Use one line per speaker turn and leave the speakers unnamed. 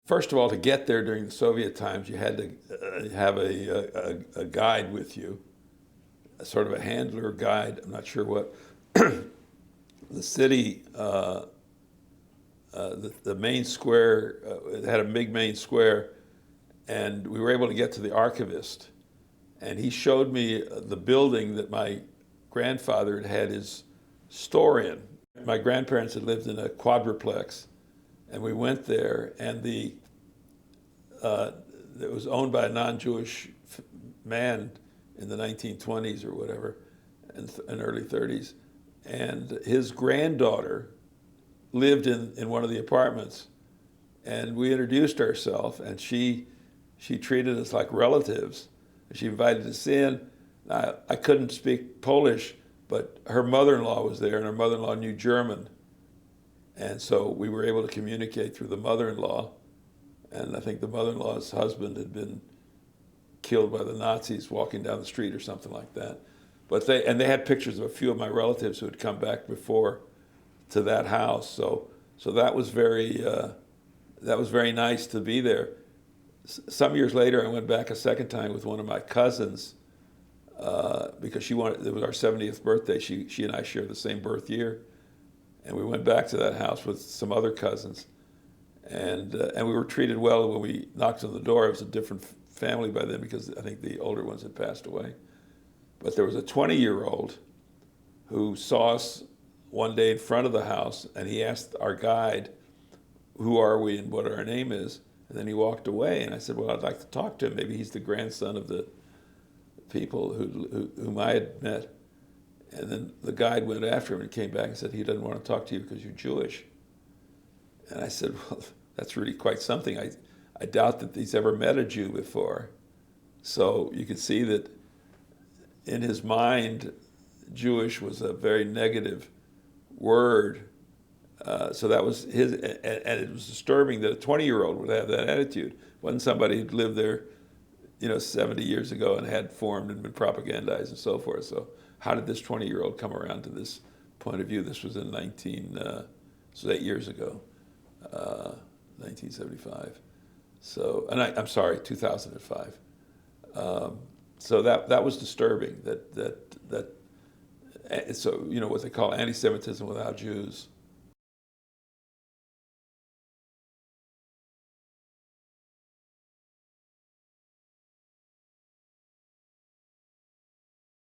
first of all, to get there during the Soviet times, you had to have a guide with you, a sort of a handler guide. I'm not sure what. The city, the main square, it had a big main square, and we were able to get to the archivist. And he showed me the building that my grandfather had had his store in. My grandparents had lived in a quadruplex, and we went there, and it was owned by a non-Jewish man in the 1920s or whatever, and early 30s. And his granddaughter lived in one of the apartments, and we introduced ourselves, and she treated us like relatives. She invited us in. I couldn't speak Polish, but her mother-in-law was there, and her mother-in-law knew German. And so we were able to communicate through the mother-in-law. And I think the mother-in-law's husband had been killed by the Nazis walking down the street or something like that. But they had pictures of a few of my relatives who had come back before to that house. So that was very nice to be there. Some years later, I went back a second time with one of my cousins because it was our 70th birthday. She and I share the same birth year, and we went back to that house with some other cousins, and we were treated well when we knocked on the door. It was a different family by then because I think the older ones had passed away. But there was a 20-year-old who saw us one day in front of the house, and he asked our guide, "Who are we and what our name is?" And then he walked away, and I said, "Well, I'd like to talk to him. Maybe he's the grandson of the people whom I had met." And then the guide went after him and came back and said, "He doesn't want to talk to you because you're Jewish." And I said, "Well, that's really quite something. I doubt that he's ever met a Jew before." So you could see that in his mind, Jewish was a very negative word. So that was his, and it was disturbing that a 20-year-old would have that attitude. Wasn't somebody who'd lived there, 70 years ago and had formed and been propagandized and so forth. So how did this 20-year-old come around to this point of view? This was in this was 8 years ago, 1975. So, and I'm sorry, 2005. So that was disturbing. So what they call anti-Semitism without Jews.